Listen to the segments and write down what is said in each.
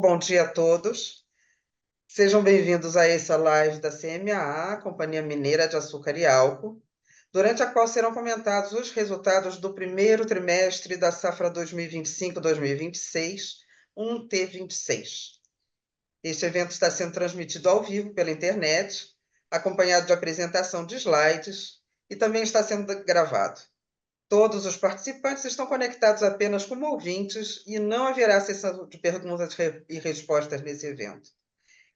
Bom dia a todos. Sejam bem-vindos a essa live da CMAA, Companhia Mineira de Açúcar e Álcool, durante a qual serão comentados os resultados do primeiro trimestre da safra 2025-2026, 1T26. Este evento está sendo transmitido ao vivo pela internet, acompanhado de apresentação de slides, e também está sendo gravado. Todos os participantes estão conectados apenas como ouvintes e não haverá sessão de perguntas e respostas nesse evento.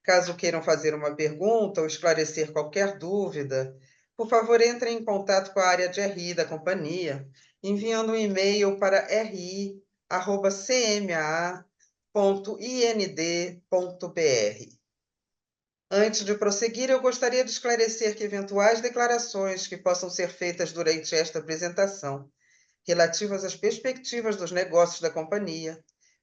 Caso queiram fazer uma pergunta ou esclarecer qualquer dúvida, por favor, entrem em contato com a área de RI da companhia, enviando um e-mail para ri@cma.ind.br. Antes de prosseguir, eu gostaria de esclarecer que eventuais declarações que possam ser feitas durante esta apresentação, relativas às perspectivas dos negócios da companhia,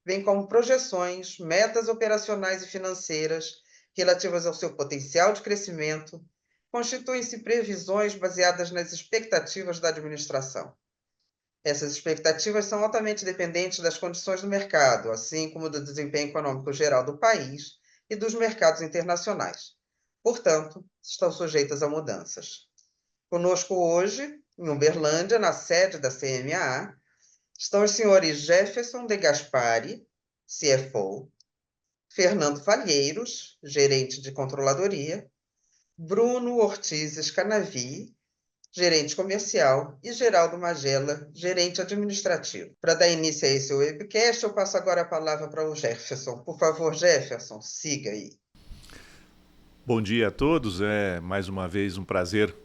bem como projeções, metas operacionais e financeiras relativas ao seu potencial de crescimento, constituem-se previsões baseadas nas expectativas da administração. Essas expectativas são altamente dependentes das condições do mercado, assim como do desempenho econômico geral do país e dos mercados internacionais. Portanto, estão sujeitas a mudanças. Conosco hoje, em Uberlândia, na sede da CMAA, estão os senhores Jefferson de Gaspari, CFO, Fernando Falheiros, gerente de controladoria, Bruno Ortiz Canavi, gerente comercial, e Geraldo Magela, gerente administrativo. Para dar início a esse webcast, eu passo agora a palavra para o Jefferson. Por favor, Jefferson, siga aí. Bom dia a todos, é mais uma vez um prazer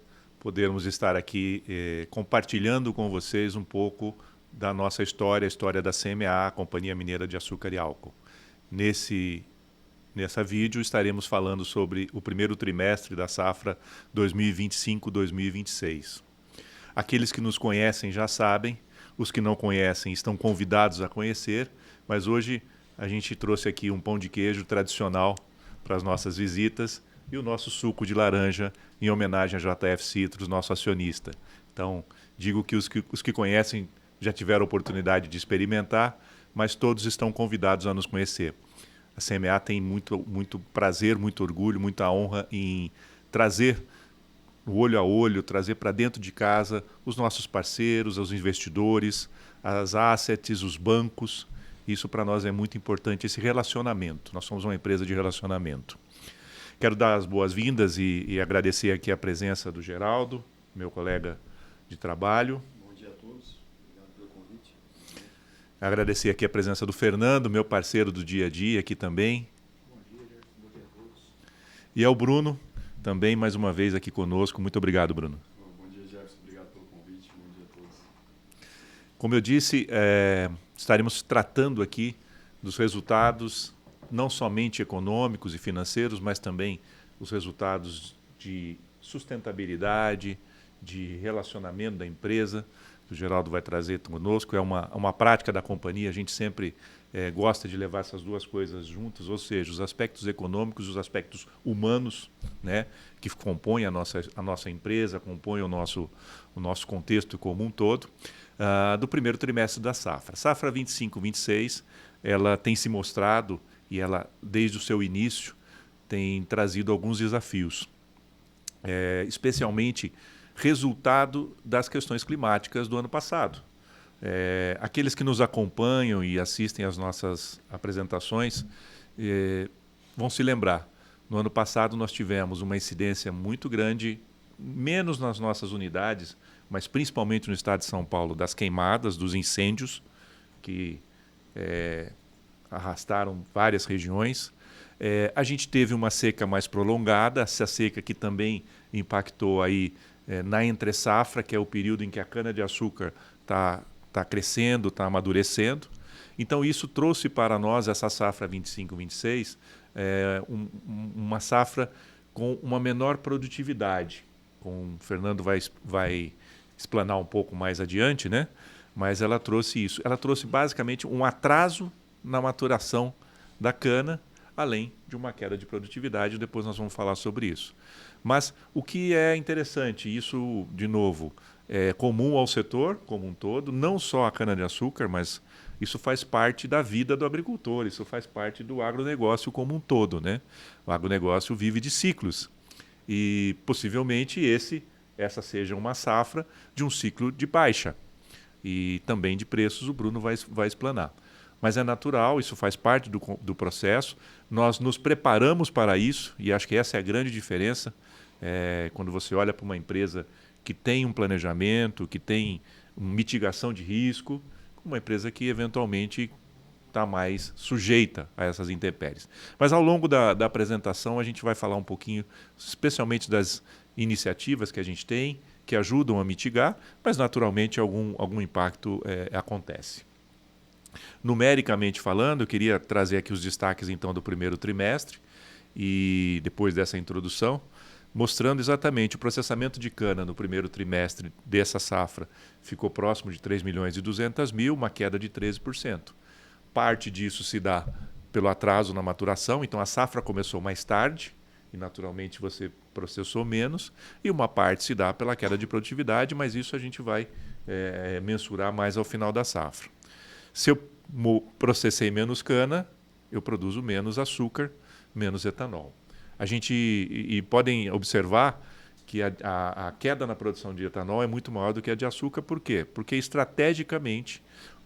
podermos estar aqui compartilhando com vocês um pouco da nossa história, a história da CMA, Companhia Mineira de Açúcar e Álcool. Nessa vídeo estaremos falando sobre o primeiro trimestre da safra 2025-2026. Aqueles que nos conhecem já sabem, os que não conhecem estão convidados a conhecer, mas hoje a gente trouxe aqui um pão de queijo tradicional para as nossas visitas e o nosso suco de laranja em homenagem a JF Citrus, nosso acionista. Então, digo que os que conhecem já tiveram a oportunidade de experimentar, mas todos estão convidados a nos conhecer. A CMA tem muito prazer, muito orgulho, muita honra em trazer o olho a olho, trazer para dentro de casa os nossos parceiros, os investidores, as assets, os bancos. Isso para nós é muito importante, esse relacionamento. Nós somos uma empresa de relacionamento. Quero dar as boas-vindas e agradecer aqui a presença do Geraldo, meu colega de trabalho. Bom dia a todos, obrigado pelo convite. Agradecer aqui a presença do Fernando, meu parceiro do dia a dia aqui também. Bom dia, Jefferson, bom dia a todos. E ao Bruno, também mais uma vez aqui conosco. Muito obrigado, Bruno. Bom dia, Jefferson, obrigado pelo convite, bom dia a todos. Como eu disse, estaremos tratando aqui dos resultados não somente econômicos e financeiros, mas também os resultados de sustentabilidade, de relacionamento da empresa, que o Geraldo vai trazer conosco. É uma prática da companhia, a gente sempre gosta de levar essas duas coisas juntas, ou seja, os aspectos econômicos e os aspectos humanos, né, que compõem a nossa empresa, compõem o nosso contexto como um todo, do primeiro trimestre da safra. Safra 25-26, ela tem se mostrado, e ela, desde o seu início, tem trazido alguns desafios, especialmente resultado das questões climáticas do ano passado. Aqueles que nos acompanham e assistem às nossas apresentações vão se lembrar. No ano passado nós tivemos uma incidência muito grande, menos nas nossas unidades, mas principalmente no estado de São Paulo, das queimadas, dos incêndios, que arrastaram várias regiões. A gente teve uma seca mais prolongada, essa seca que também impactou aí na entre-safra, que é o período em que a cana-de-açúcar está crescendo, está amadurecendo. Então isso trouxe para nós, essa safra 25-26, uma safra com uma menor produtividade. O Fernando vai explanar um pouco mais adiante, né? Mas ela trouxe isso. Ela trouxe basicamente um atraso na maturação da cana, além de uma queda de produtividade. Depois nós vamos falar sobre isso. Mas o que é interessante, isso, de novo, é comum ao setor como um todo, não só a cana-de-açúcar, mas Isso faz parte da vida do agricultor, isso faz parte do agronegócio como um todo, né? O agronegócio vive de ciclos e possivelmente essa seja uma safra de um ciclo de baixa e também de preços, o Bruno vai explanar. Mas é natural, isso faz parte do processo, nós nos preparamos para isso e acho que essa é a grande diferença quando você olha para uma empresa que tem um planejamento, que tem mitigação de risco, uma empresa que eventualmente está mais sujeita a essas intempéries. Mas ao longo da apresentação a gente vai falar um pouquinho, especialmente das iniciativas que a gente tem, que ajudam a mitigar, mas naturalmente algum impacto acontece. Numericamente falando, eu queria trazer aqui os destaques então do primeiro trimestre e depois dessa introdução, mostrando exatamente o processamento de cana no primeiro trimestre dessa safra ficou próximo de 3.200.000, uma queda de 13%. Parte disso se dá pelo atraso na maturação, então a safra começou mais tarde e naturalmente você processou menos, e uma parte se dá pela queda de produtividade, mas isso a gente vai mensurar mais ao final da safra. Se eu processei menos cana, eu produzo menos açúcar, menos etanol. Podem observar que a queda na produção de etanol é muito maior do que a de açúcar. Por quê? Porque estrategicamente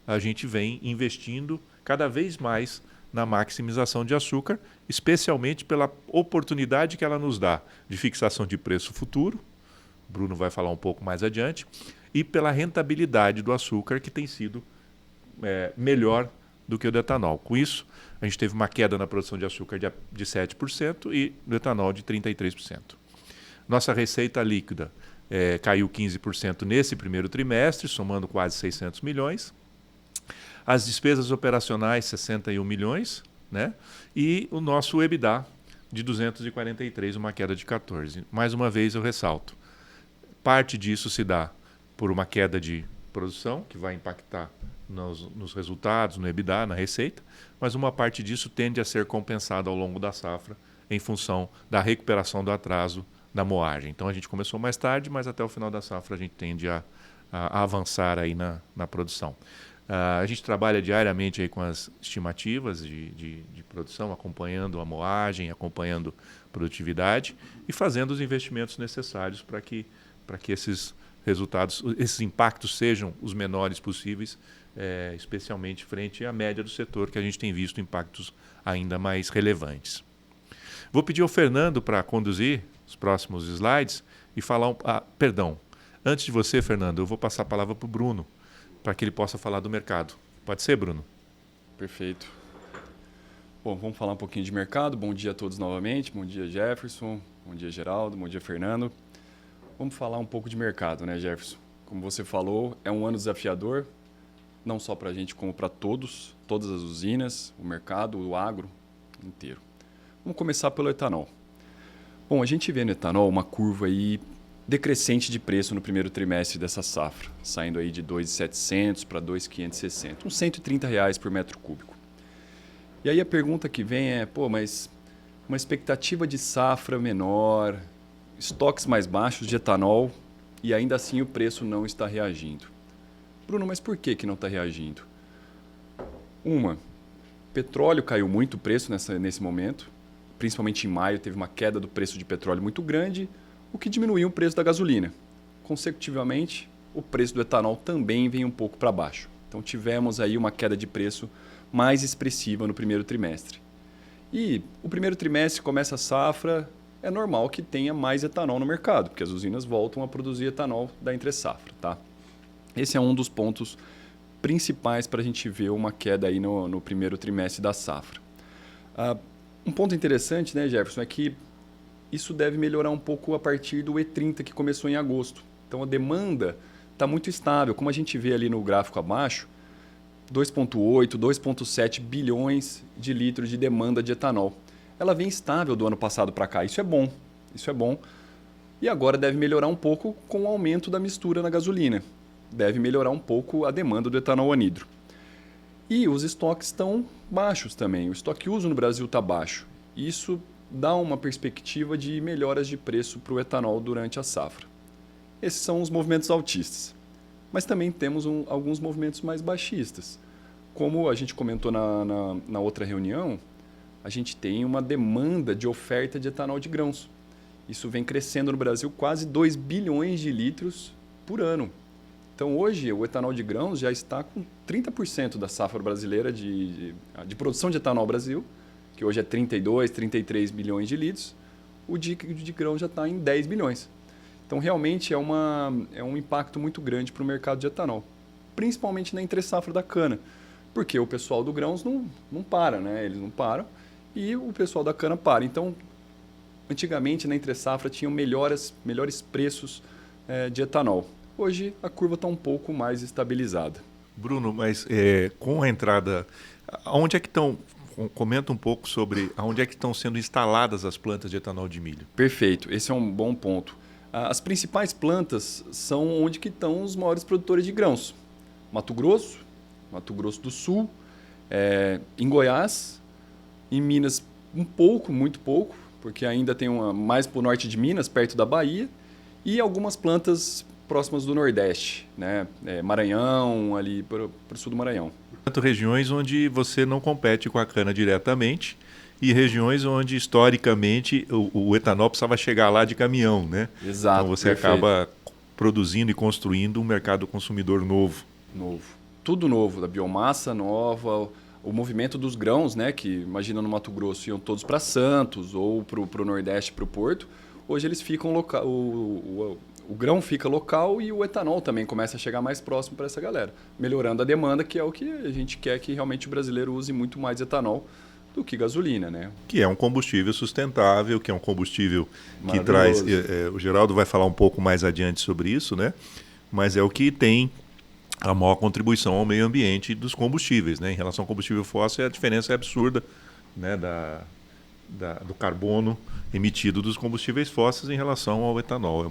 a gente vem investindo cada vez mais na maximização de açúcar, especialmente pela oportunidade que ela nos dá de fixação de preço futuro, o Bruno vai falar um pouco mais adiante, e pela rentabilidade do açúcar que tem sido melhor do que o do etanol. Com isso, a gente teve uma queda na produção de açúcar de 7% e do etanol de 33%. Nossa receita líquida caiu 15% nesse primeiro trimestre, somando quase 600 milhões. As despesas operacionais, 61 milhões, né? E o nosso EBITDA de 243, uma queda de 14%. Mais uma vez eu ressalto, parte disso se dá por uma queda de produção, que vai impactar nos resultados, no EBITDA, na receita, mas uma parte disso tende a ser compensada ao longo da safra em função da recuperação do atraso da moagem. Então a gente começou mais tarde, mas até o final da safra a gente tende a avançar aí na produção. A gente trabalha diariamente aí com as estimativas de produção, acompanhando a moagem, acompanhando produtividade e fazendo os investimentos necessários para que esses resultados, esses impactos sejam os menores possíveis, especialmente frente à média do setor, que a gente tem visto impactos ainda mais relevantes. Vou pedir ao Fernando para conduzir os próximos slides e falar... perdão, antes de você, Fernando, eu vou passar a palavra para o Bruno, para que ele possa falar do mercado. Pode ser, Bruno? Perfeito. Bom, vamos falar um pouquinho de mercado. Bom dia a todos novamente. Bom dia, Jefferson. Bom dia, Geraldo. Bom dia, Fernando. Vamos falar um pouco de mercado, né, Jefferson? Como você falou, é um ano desafiador, não só para a gente, como para todas as usinas, o mercado, o agro inteiro. Vamos começar pelo etanol. Bom, a gente vê no etanol uma curva aí decrescente de preço no primeiro trimestre dessa safra, saindo aí de 2.700 para 2.560, uns R$130 por metro cúbico. E aí a pergunta que vem é, mas uma expectativa de safra menor, estoques mais baixos de etanol e ainda assim o preço não está reagindo. Bruno, mas por que não está reagindo? Petróleo caiu muito o preço nesse momento, principalmente em maio teve uma queda do preço de petróleo muito grande, o que diminuiu o preço da gasolina. Consecutivamente, o preço do etanol também vem um pouco para baixo. Então tivemos aí uma queda de preço mais expressiva no primeiro trimestre. E o primeiro trimestre começa a safra, é normal que tenha mais etanol no mercado, porque as usinas voltam a produzir etanol da entre-safra. Tá? Esse é um dos pontos principais para a gente ver uma queda aí no primeiro trimestre da safra. Um ponto interessante, né, Jefferson, é que isso deve melhorar um pouco a partir do E30 que começou em agosto. Então a demanda está muito estável. Como a gente vê ali no gráfico abaixo, 2,8, 2,7 bilhões de litros de demanda de etanol. Ela vem estável do ano passado para cá. Isso é bom. E agora deve melhorar um pouco com o aumento da mistura na gasolina. Deve melhorar um pouco a demanda do etanol anidro. E os estoques estão baixos também. O estoque uso no Brasil está baixo. Isso dá uma perspectiva de melhoras de preço para o etanol durante a safra. Esses são os movimentos altistas. Mas também temos alguns movimentos mais baixistas. Como a gente comentou na outra reunião, a gente tem uma demanda de oferta de etanol de grãos. Isso vem crescendo no Brasil quase 2 bilhões de litros por ano. Então, hoje, o etanol de grãos já está com 30% da safra brasileira de produção de etanol Brasil, que hoje é 32, 33 bilhões de litros. O de grão já está em 10 bilhões. Então, realmente, é um impacto muito grande para o mercado de etanol, principalmente na entre-safra da cana, porque o pessoal do grãos não para, né? Eles não param e o pessoal da cana para. Então, antigamente, na entre-safra, tinham melhores preços de etanol. Hoje, a curva está um pouco mais estabilizada. Bruno, mas com a entrada, aonde é que estão... Comenta um pouco sobre aonde é que estão sendo instaladas as plantas de etanol de milho. Perfeito, esse é um bom ponto. As principais plantas são onde que estão os maiores produtores de grãos. Mato Grosso do Sul, em Goiás, em Minas muito pouco, porque ainda tem mais para o norte de Minas, perto da Bahia, e algumas plantas próximas do Nordeste, né? Maranhão, ali para o sul do Maranhão. Portanto, regiões onde você não compete com a cana diretamente e regiões onde, historicamente, o etanol precisava chegar lá de caminhão, né? Exato, então você perfeito. acaba produzindo e construindo um mercado consumidor novo. Tudo novo, da biomassa nova, o movimento dos grãos, né? Que imagina no Mato Grosso iam todos para Santos ou para o Nordeste, para o Porto. Hoje eles ficam local, o grão fica local e o etanol também começa a chegar mais próximo para essa galera, melhorando a demanda, que é o que a gente quer que realmente o brasileiro use muito mais etanol do que gasolina, né? Que é um combustível sustentável, que é um combustível que traz... o Geraldo vai falar um pouco mais adiante sobre isso, né? Mas é o que tem a maior contribuição ao meio ambiente dos combustíveis, né? Em relação ao combustível fóssil, a diferença é absurda, né? Do carbono emitido dos combustíveis fósseis em relação ao etanol.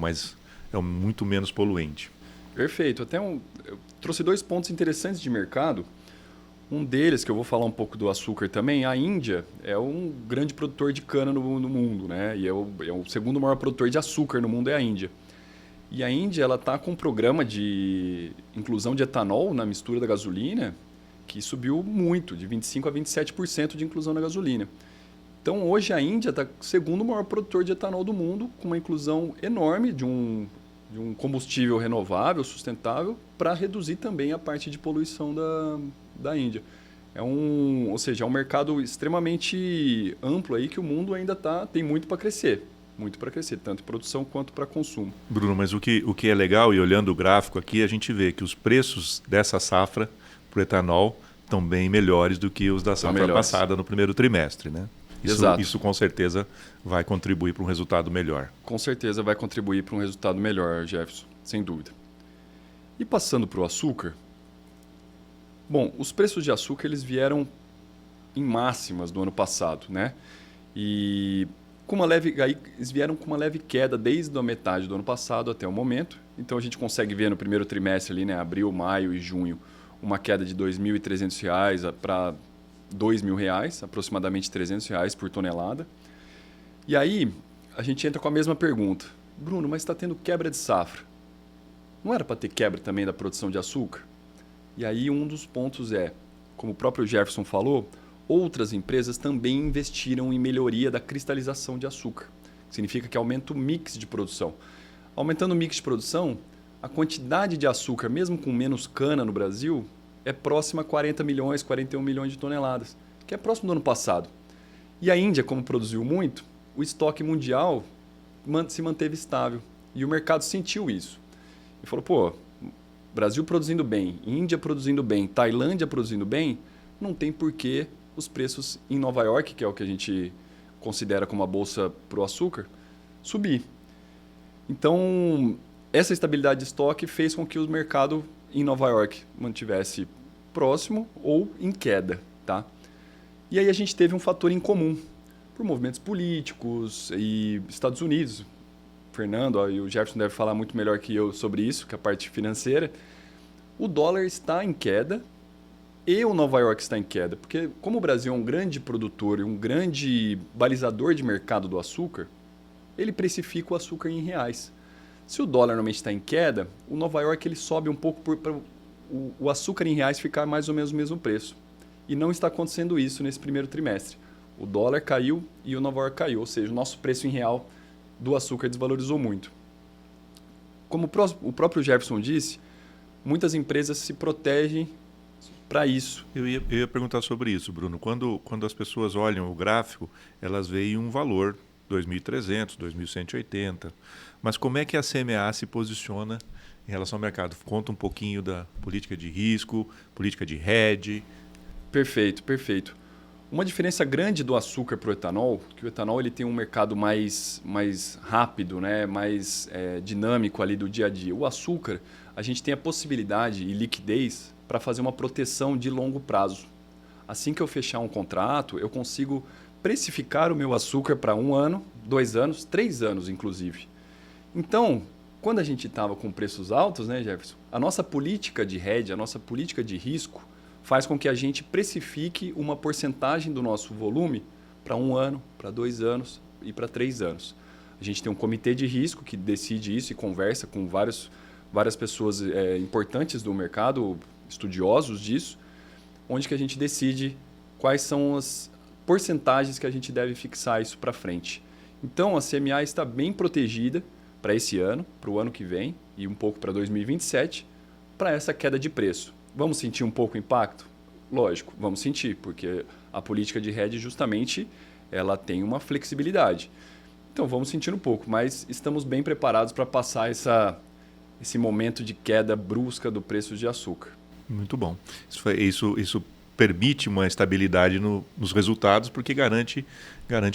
É muito menos poluente. Perfeito. Eu trouxe 2 pontos interessantes de mercado. Um deles, que eu vou falar um pouco do açúcar também, a Índia é um grande produtor de cana no mundo, né? E é o segundo maior produtor de açúcar no mundo, é a Índia. E a Índia está com um programa de inclusão de etanol na mistura da gasolina que subiu muito, de 25% a 27% de inclusão na gasolina. Então, hoje a Índia está o segundo maior produtor de etanol do mundo, com uma inclusão enorme de um combustível renovável, sustentável, para reduzir também a parte de poluição da Índia. Ou seja, é um mercado extremamente amplo aí que o mundo ainda tem muito para crescer. Muito para crescer, tanto em produção quanto para consumo. Bruno, mas o que é legal, e olhando o gráfico aqui, a gente vê que os preços dessa safra para o etanol estão bem melhores do que os da safra passada no primeiro trimestre, né? Isso com certeza vai contribuir para um resultado melhor. Com certeza vai contribuir para um resultado melhor, Jefferson, sem dúvida. E passando para o açúcar, bom, os preços de açúcar eles vieram em máximas do ano passado, né? E eles vieram com uma leve queda desde a metade do ano passado até o momento. Então a gente consegue ver no primeiro trimestre ali, né, abril, maio e junho, uma queda de R$ 2.300 para R$ 2.000, aproximadamente R$ 300 por tonelada. E aí a gente entra com a mesma pergunta. Bruno, mas está tendo quebra de safra. Não era para ter quebra também da produção de açúcar? E aí um dos pontos como o próprio Jefferson falou, outras empresas também investiram em melhoria da cristalização de açúcar. Significa que aumenta o mix de produção. Aumentando o mix de produção, a quantidade de açúcar, mesmo com menos cana no Brasil, é próxima a 40 milhões, 41 milhões de toneladas, que é próximo do ano passado. E a Índia, como produziu muito, o estoque mundial se manteve estável. E o mercado sentiu isso. E falou, Brasil produzindo bem, Índia produzindo bem, Tailândia produzindo bem, não tem porquê os preços em Nova York, que é o que a gente considera como a bolsa para o açúcar, subir. Então, essa estabilidade de estoque fez com que o mercado em Nova York mantivesse próximo ou em queda. Tá? E aí a gente teve um fator em comum, por movimentos políticos e Estados Unidos. Fernando e o Jefferson devem falar muito melhor que eu sobre isso, que é a parte financeira. O dólar está em queda e o Nova York está em queda, porque como o Brasil é um grande produtor e um grande balizador de mercado do açúcar, ele precifica o açúcar em reais. Se o dólar normalmente está em queda, o Nova York ele sobe um pouco por o açúcar em reais ficar mais ou menos o mesmo preço. E não está acontecendo isso nesse primeiro trimestre. O dólar caiu e o Nova York caiu, ou seja, o nosso preço em real do açúcar desvalorizou muito. Como o próprio Jefferson disse, muitas empresas se protegem para isso. Eu ia perguntar sobre isso, Bruno. Quando as pessoas olham o gráfico, elas veem um valor, 2.300, 2.180. Mas como é que a CMA se posiciona em relação ao mercado? Conta um pouquinho da política de risco, política de hedge. Perfeito, perfeito. Uma diferença grande do açúcar para o etanol, que o etanol ele tem um mercado mais rápido, né? Mais dinâmico ali do dia a dia. O açúcar, a gente tem a possibilidade e liquidez para fazer uma proteção de longo prazo. Assim que eu fechar um contrato, eu consigo precificar o meu açúcar para 1 ano, 2 anos, 3 anos, inclusive. Então, quando a gente estava com preços altos, né, Jefferson, a nossa política de hedge, a nossa política de risco, faz com que a gente precifique uma porcentagem do nosso volume para 1 ano, para 2 anos e para 3 anos. A gente tem um comitê de risco que decide isso e conversa com várias pessoas importantes do mercado, estudiosos disso, onde que a gente decide quais são as porcentagens que a gente deve fixar isso para frente. Então, a CMA está bem protegida para esse ano, para o ano que vem e um pouco para 2027, para essa queda de preço. Vamos sentir um pouco o impacto? Lógico, vamos sentir, porque a política de hedge justamente ela tem uma flexibilidade. Então vamos sentir um pouco, mas estamos bem preparados para passar esse momento de queda brusca do preço de açúcar. Muito bom. Isso permite uma estabilidade nos resultados, porque garante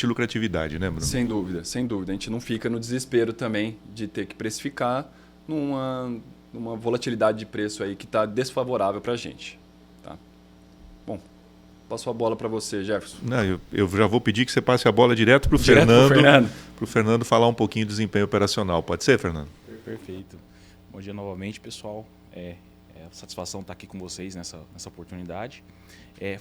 lucratividade, né, Bruno? Sem dúvida, sem dúvida. A gente não fica no desespero também de ter que precificar numa volatilidade de preço aí que está desfavorável para a gente. Tá? Bom, passo a bola para você, Jefferson. Não, eu já vou pedir que você passe a bola direto para o Fernando falar um pouquinho do desempenho operacional. Pode ser, Fernando? Perfeito. Bom dia novamente, pessoal. Satisfação estar aqui com vocês nessa oportunidade.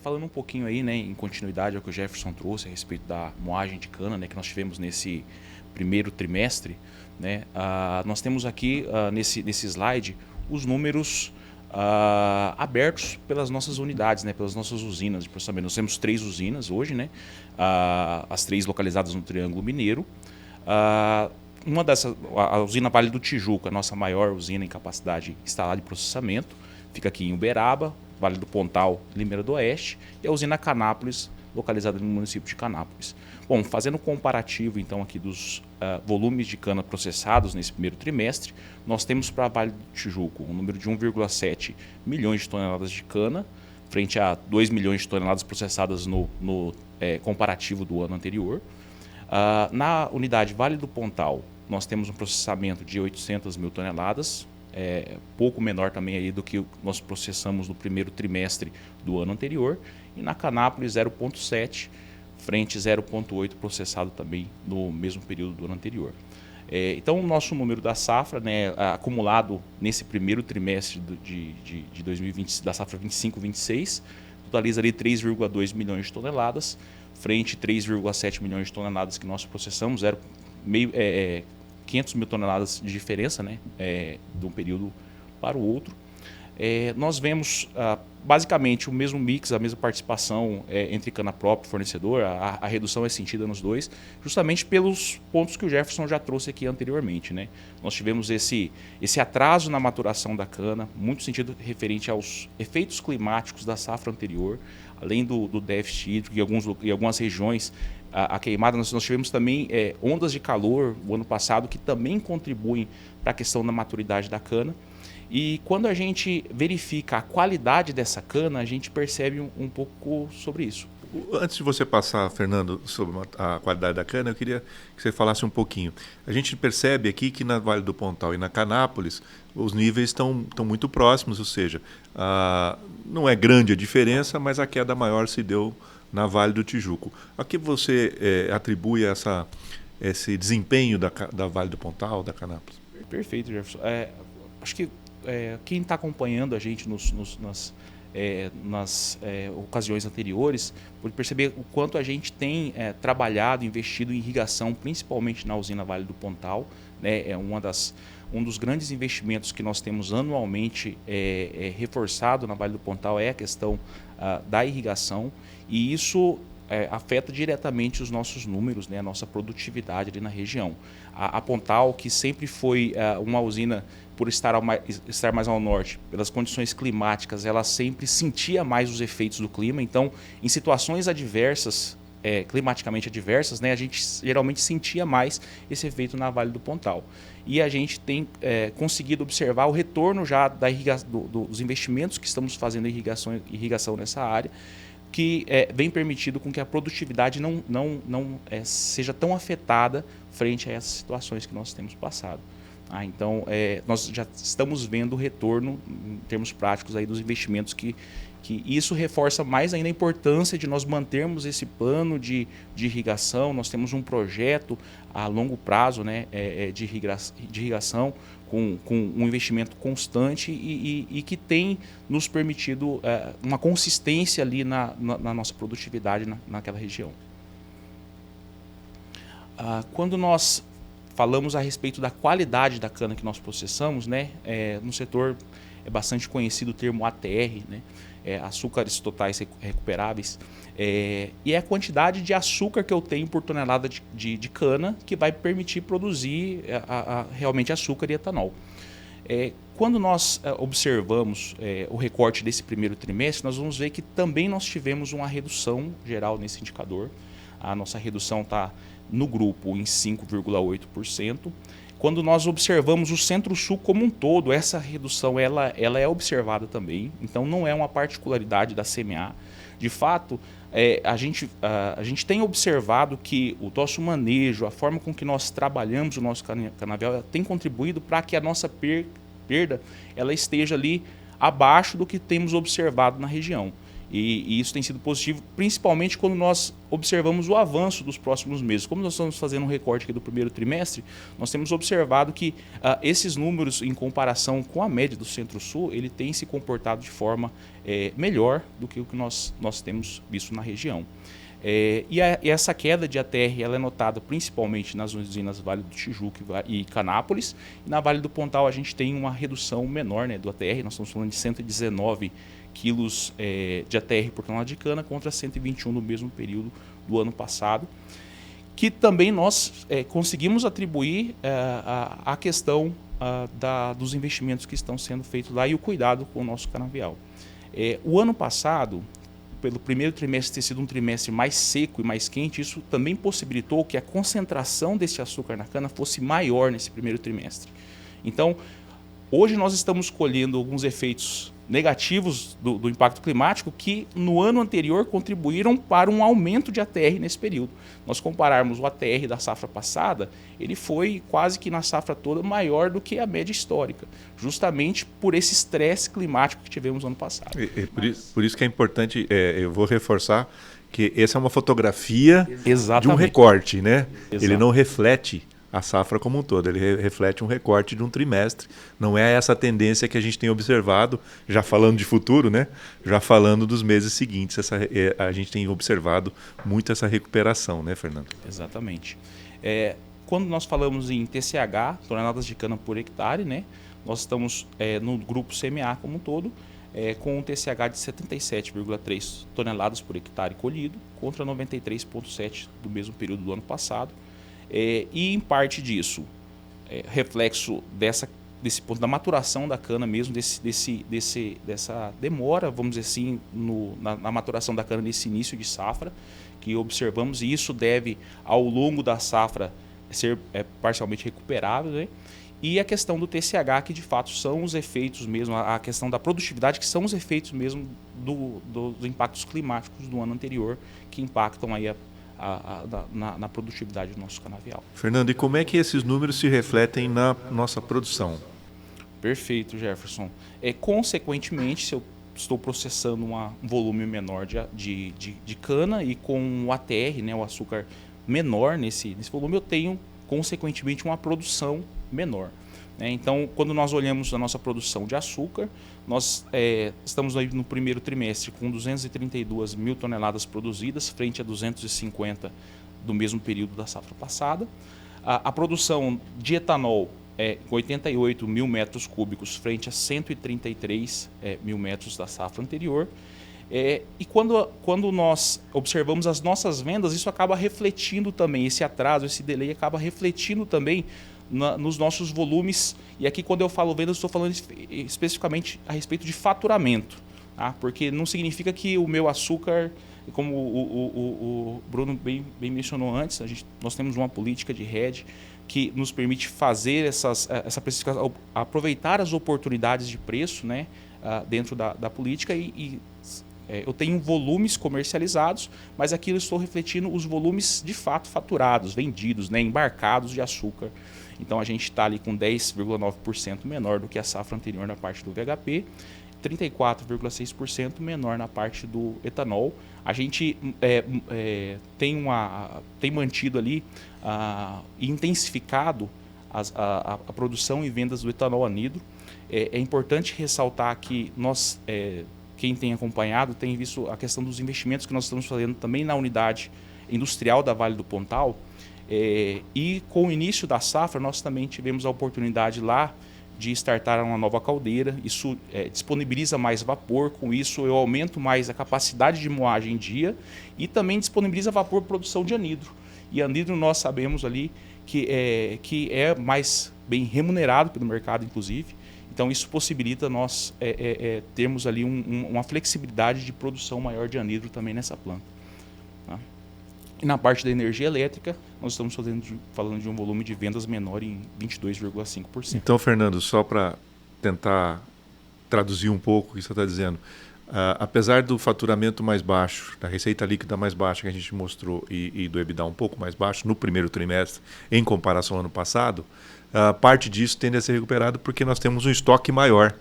Falando um pouquinho aí, né, em continuidade ao que o Jefferson trouxe a respeito da moagem de cana, né, que nós tivemos nesse primeiro trimestre, né, nós temos aqui nesse slide os números abertos pelas nossas unidades, né, pelas nossas usinas de processamento. Nós temos 3 usinas hoje, né, as 3 localizadas no Triângulo Mineiro. Uma dessas, a usina Vale do Tijuco, a nossa maior usina em capacidade instalada de processamento, fica aqui em Uberaba, Vale do Pontal, Limeira do Oeste, e a usina Canápolis, localizada no município de Canápolis. Bom, fazendo um comparativo então aqui dos volumes de cana processados nesse primeiro trimestre, nós temos para a Vale do Tijuco um número de 1,7 milhões de toneladas de cana, frente a 2 milhões de toneladas processadas no comparativo do ano anterior. Na unidade Vale do Pontal, nós temos um processamento de 800 mil toneladas, pouco menor também aí do que nós processamos no primeiro trimestre do ano anterior. E na Canápolis, 0,7, frente 0,8 processado também no mesmo período do ano anterior. Então, o nosso número da safra, né, acumulado nesse primeiro trimestre de 2020, da safra 25-26, totaliza ali 3,2 milhões de toneladas, frente 3,7 milhões de toneladas que nós processamos, 500 mil toneladas de diferença, né, de um período para o outro. Nós vemos basicamente o mesmo mix, a mesma participação entre cana própria e fornecedor. A redução é sentida nos dois, justamente pelos pontos que o Jefferson já trouxe aqui anteriormente, né? Nós tivemos esse atraso na maturação da cana, muito sentido referente aos efeitos climáticos da safra anterior, além do déficit hídrico em algumas regiões. A queimada, nós tivemos também ondas de calor o ano passado que também contribuem para a questão da maturidade da cana. E quando a gente verifica a qualidade dessa cana, a gente percebe um pouco sobre isso. Antes de você passar, Fernando, sobre a qualidade da cana, eu queria que você falasse um pouquinho. A gente percebe aqui que na Vale do Pontal e na Canápolis os níveis estão muito próximos, ou seja, não é grande a diferença, mas a queda maior se deu na Vale do Tijuco. A que você atribui esse desempenho da Vale do Pontal, da Canápolis? Perfeito, Jefferson. Acho que quem está acompanhando a gente nas ocasiões anteriores pode perceber o quanto a gente tem trabalhado, investido em irrigação, principalmente na usina Vale do Pontal, né? Um dos grandes investimentos que nós temos anualmente reforçado na Vale do Pontal é a questão da irrigação, e isso afeta diretamente os nossos números, né, a nossa produtividade ali na região. A Pontal, que sempre foi uma usina, por estar mais ao norte, pelas condições climáticas, ela sempre sentia mais os efeitos do clima. Então, em situações adversas, climaticamente adversas, né, a gente geralmente sentia mais esse efeito na Vale do Pontal. E a gente tem conseguido observar o retorno já dos investimentos que estamos fazendo em irrigação nessa área, que vem permitido com que a produtividade não seja tão afetada frente a essas situações que nós temos passado. Então, nós já estamos vendo o retorno, em termos práticos, aí, dos investimentos que isso reforça mais ainda a importância de nós mantermos esse plano de irrigação. Nós temos um projeto a longo prazo, né, de irrigação, com um investimento constante e que tem nos permitido uma consistência ali na nossa produtividade naquela região. Quando nós falamos a respeito da qualidade da cana que nós processamos, né, no setor é bastante conhecido o termo ATR, né, açúcares totais recuperáveis, e é a quantidade de açúcar que eu tenho por tonelada de cana que vai permitir produzir realmente açúcar e etanol. Quando nós observamos o recorte desse primeiro trimestre, nós vamos ver que também nós tivemos uma redução geral nesse indicador. A nossa redução está no grupo em 5,8%. Quando nós observamos o Centro-Sul como um todo, essa redução ela é observada também. Então, não é uma particularidade da CMA. De fato, a gente tem observado que o nosso manejo, a forma com que nós trabalhamos o nosso canavial, tem contribuído para que a nossa perda ela esteja ali abaixo do que temos observado na região. E isso tem sido positivo, principalmente quando nós observamos o avanço dos próximos meses. Como nós estamos fazendo um recorte aqui do primeiro trimestre, nós temos observado que esses números, em comparação com a média do Centro-Sul, ele tem se comportado de forma melhor do que o que nós temos visto na região. E essa queda de ATR ela é notada principalmente nas usinas Vale do Tijuca e Canápolis. E na Vale do Pontal a gente tem uma redução menor, né, do ATR, nós estamos falando de 119 quilos de ATR por tonelada de cana contra 121 no mesmo período do ano passado, que também nós conseguimos atribuir à questão dos investimentos que estão sendo feitos lá e o cuidado com o nosso canavial. O ano passado, pelo primeiro trimestre ter sido um trimestre mais seco e mais quente, isso também possibilitou que a concentração desse açúcar na cana fosse maior nesse primeiro trimestre. Então, hoje nós estamos colhendo alguns efeitos negativos do impacto climático que no ano anterior contribuíram para um aumento de ATR nesse período. Nós compararmos o ATR da safra passada, ele foi quase que na safra toda maior do que a média histórica, justamente por esse estresse climático que tivemos no ano passado. Por isso que é importante, eu vou reforçar que essa é uma fotografia de um recorte, né? Exato. Ele não reflete a safra como um todo, ele reflete um recorte de um trimestre. Não é essa tendência que a gente tem observado, já falando de futuro, né? Já falando dos meses seguintes, a gente tem observado muito essa recuperação, né, Fernando? Exatamente. Quando nós falamos em TCH, toneladas de cana por hectare, né? Nós estamos no grupo CMA como um todo, com um TCH de 77,3 toneladas por hectare colhido, contra 93,7 do mesmo período do ano passado. E em parte disso, reflexo desse ponto da maturação da cana mesmo, dessa demora, vamos dizer assim, na maturação da cana nesse início de safra, que observamos, e isso deve, ao longo da safra, ser parcialmente recuperável, né? E a questão do TCH, que de fato são os efeitos mesmo, a questão da produtividade, que são os efeitos mesmo dos impactos climáticos do ano anterior, que impactam aí na produtividade do nosso canavial. Fernando, e como é que esses números se refletem na nossa produção? Perfeito, Jefferson. Consequentemente, se eu estou processando um volume menor de cana e com o ATR, né, o açúcar menor nesse volume, eu tenho, consequentemente, uma produção menor. Então, quando nós olhamos a nossa produção de açúcar, nós estamos aí no primeiro trimestre com 232 mil toneladas produzidas, frente a 250 do mesmo período da safra passada. A produção de etanol é 88 mil metros cúbicos frente a 133 mil metros da safra anterior. E quando nós observamos as nossas vendas, isso acaba refletindo também, esse atraso, esse delay acaba refletindo também nos nossos volumes. E aqui, quando eu falo vendas, estou falando especificamente a respeito de faturamento, tá? Porque não significa que o meu açúcar, como o Bruno bem mencionou antes, nós temos uma política de hedge que nos permite fazer essa precificação, aproveitar as oportunidades de preço, né, dentro da política eu tenho volumes comercializados, mas aqui eu estou refletindo os volumes de fato faturados, vendidos, né, embarcados de açúcar. Então a gente está ali com 10,9% menor do que a safra anterior na parte do VHP, 34,6% menor na parte do etanol. A gente tem mantido ali e intensificado a produção e vendas do etanol anidro. É importante ressaltar que nós, quem tem acompanhado, tem visto a questão dos investimentos que nós estamos fazendo também na unidade industrial da Vale do Pontal. E com o início da safra, nós também tivemos a oportunidade lá de startar uma nova caldeira. Isso disponibiliza mais vapor, com isso eu aumento mais a capacidade de moagem em dia e também disponibiliza vapor para produção de anidro. E anidro nós sabemos ali que é mais bem remunerado pelo mercado, inclusive. Então isso possibilita nós termos ali uma flexibilidade de produção maior de anidro também nessa planta. Tá? E na parte da energia elétrica, nós estamos falando de um volume de vendas menor em 22,5%. Então, Fernando, só para tentar traduzir um pouco o que você está dizendo, apesar do faturamento mais baixo, da receita líquida mais baixa que a gente mostrou e do EBITDA um pouco mais baixo no primeiro trimestre em comparação ao ano passado, parte disso tende a ser recuperado porque nós temos um estoque maior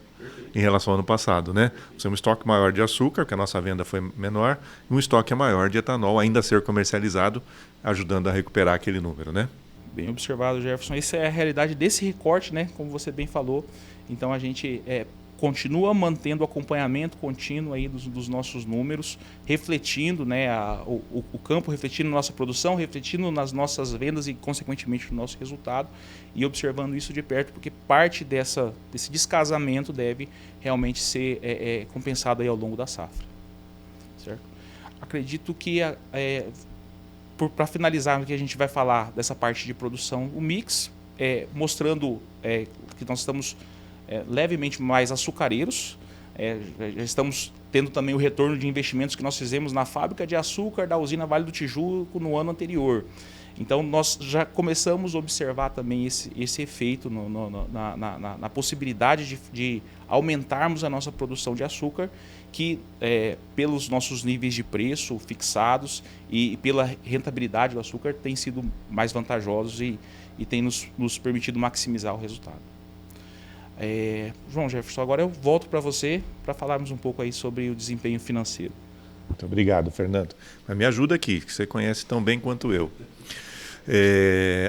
em relação ao ano passado, né? Nós temos um estoque maior de açúcar, porque a nossa venda foi menor, e um estoque maior de etanol ainda a ser comercializado, ajudando a recuperar aquele número, né? Bem observado, Jefferson. Essa é a realidade desse recorte, né? Como você bem falou. Então a gente continua mantendo o acompanhamento contínuo aí dos nossos números, refletindo, né, o campo, refletindo na nossa produção, refletindo nas nossas vendas e, consequentemente, no nosso resultado, e observando isso de perto, porque parte desse descasamento deve realmente ser compensado aí ao longo da safra. Certo? Acredito que, para finalizar, o que a gente vai falar dessa parte de produção, o mix, mostrando que nós estamos levemente mais açucareiros. Já estamos tendo também o retorno de investimentos que nós fizemos na fábrica de açúcar da usina Vale do Tijuco no ano anterior. Então nós já começamos a observar também esse efeito na possibilidade de aumentarmos a nossa produção de açúcar, que pelos nossos níveis de preço fixados e pela rentabilidade do açúcar tem sido mais vantajosos e tem nos permitido maximizar o resultado. João Jefferson, agora eu volto para você para falarmos um pouco aí sobre o desempenho financeiro. Muito obrigado, Fernando. Mas me ajuda aqui, que você conhece tão bem quanto eu.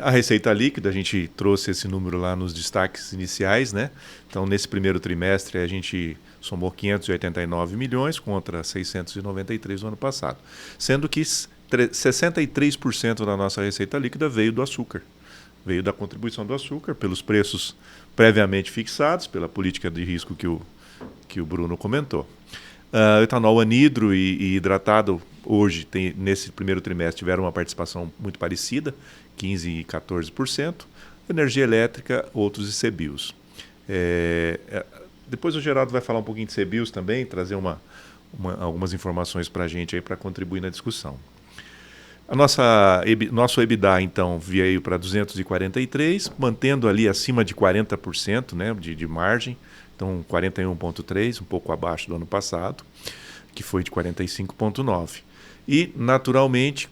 A receita líquida, a gente trouxe esse número lá nos destaques iniciais, né? Então, nesse primeiro trimestre, a gente somou 589 milhões contra 693 no ano passado. Sendo que 63% da nossa receita líquida veio do açúcar. Veio da contribuição do açúcar, pelos preços previamente fixados, pela política de risco que o Bruno comentou. Etanol anidro e hidratado, hoje, nesse primeiro trimestre, tiveram uma participação muito parecida, 15% e 14%. Energia elétrica, outros ICBIOS. Depois o Geraldo vai falar um pouquinho de ICBIOS também, trazer algumas informações para a gente para contribuir na discussão. Nosso EBITDA, então, veio para 243, mantendo ali acima de 40%, né, de margem, então 41,3%, um pouco abaixo do ano passado, que foi de 45,9%. E, naturalmente,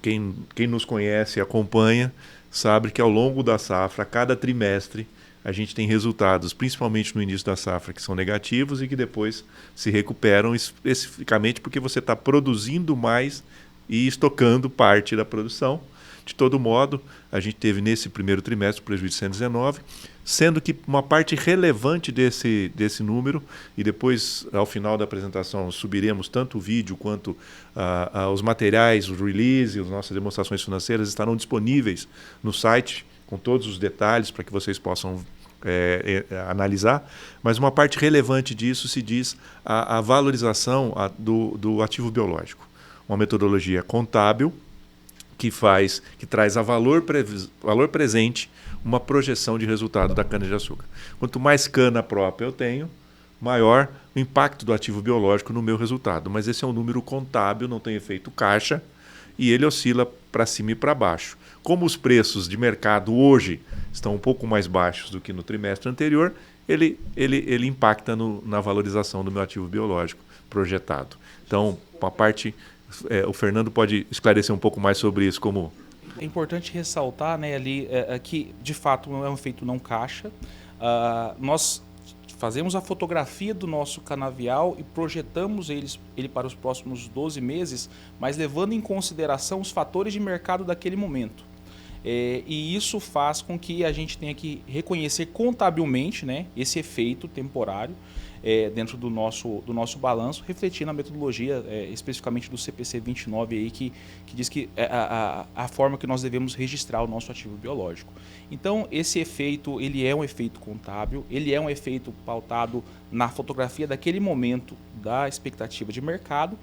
quem nos conhece e acompanha, sabe que ao longo da safra, a cada trimestre, a gente tem resultados, principalmente no início da safra, que são negativos e que depois se recuperam especificamente porque você está produzindo mais e estocando parte da produção. De todo modo, a gente teve nesse primeiro trimestre prejuízo de 119, sendo que uma parte relevante desse número, e depois, ao final da apresentação, subiremos tanto o vídeo quanto os materiais, o release, as nossas demonstrações financeiras estarão disponíveis no site, com todos os detalhes para que vocês possam analisar, mas uma parte relevante disso se diz a valorização do ativo biológico. Uma metodologia contábil que traz a valor presente uma projeção de resultado da cana-de-açúcar. Quanto mais cana própria eu tenho, maior o impacto do ativo biológico no meu resultado. Mas esse é um número contábil, não tem efeito caixa, e ele oscila para cima e para baixo. Como os preços de mercado hoje estão um pouco mais baixos do que no trimestre anterior, ele impacta na valorização do meu ativo biológico projetado. Então, a parte... o Fernando pode esclarecer um pouco mais sobre isso. Como é importante ressaltar, né, ali que de fato não é um efeito não caixa. Nós fazemos a fotografia do nosso canavial e projetamos ele para os próximos 12 meses, mas levando em consideração os fatores de mercado daquele momento. E isso faz com que a gente tenha que reconhecer contabilmente, né, esse efeito temporário dentro do nosso balanço, refletindo a metodologia especificamente do CPC 29 aí, que diz que a forma que nós devemos registrar o nosso ativo biológico. Então, esse efeito, ele é um efeito contábil, ele é um efeito pautado na fotografia daquele momento da expectativa de mercado,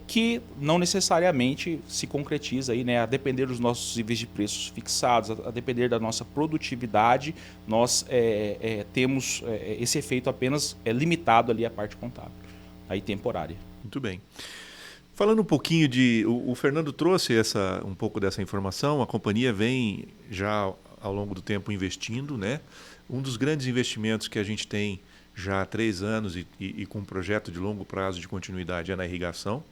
que não necessariamente se concretiza aí, né, a depender dos nossos níveis de preços fixados, a depender da nossa produtividade, nós temos esse efeito apenas limitado ali à parte contábil, aí temporária. Muito bem. Falando um pouquinho o Fernando trouxe um pouco dessa informação, a companhia vem já ao longo do tempo investindo, né? Um dos grandes investimentos que a gente tem já há 3 anos e com um projeto de longo prazo de continuidade é na irrigação.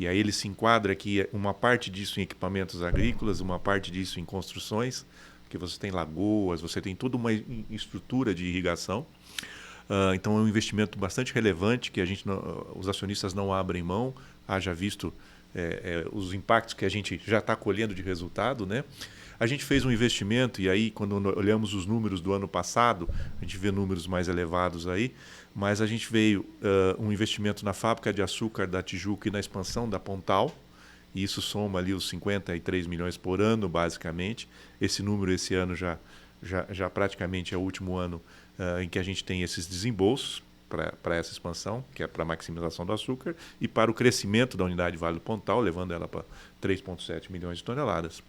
E aí ele se enquadra aqui, uma parte disso em equipamentos agrícolas, uma parte disso em construções, que você tem lagoas, você tem toda uma estrutura de irrigação. Então é um investimento bastante relevante que os acionistas não abrem mão, haja visto os impactos que a gente já está colhendo de resultado, né? A gente fez um investimento, e aí quando olhamos os números do ano passado, a gente vê números mais elevados aí, mas a gente veio um investimento na fábrica de açúcar da Tijuca e na expansão da Pontal, e isso soma ali os 53 milhões por ano, basicamente. Esse número esse ano já praticamente é o último ano em que a gente tem esses desembolsos para essa expansão, que é para a maximização do açúcar, e para o crescimento da unidade Vale do Pontal, levando ela para 3,7 milhões de toneladas.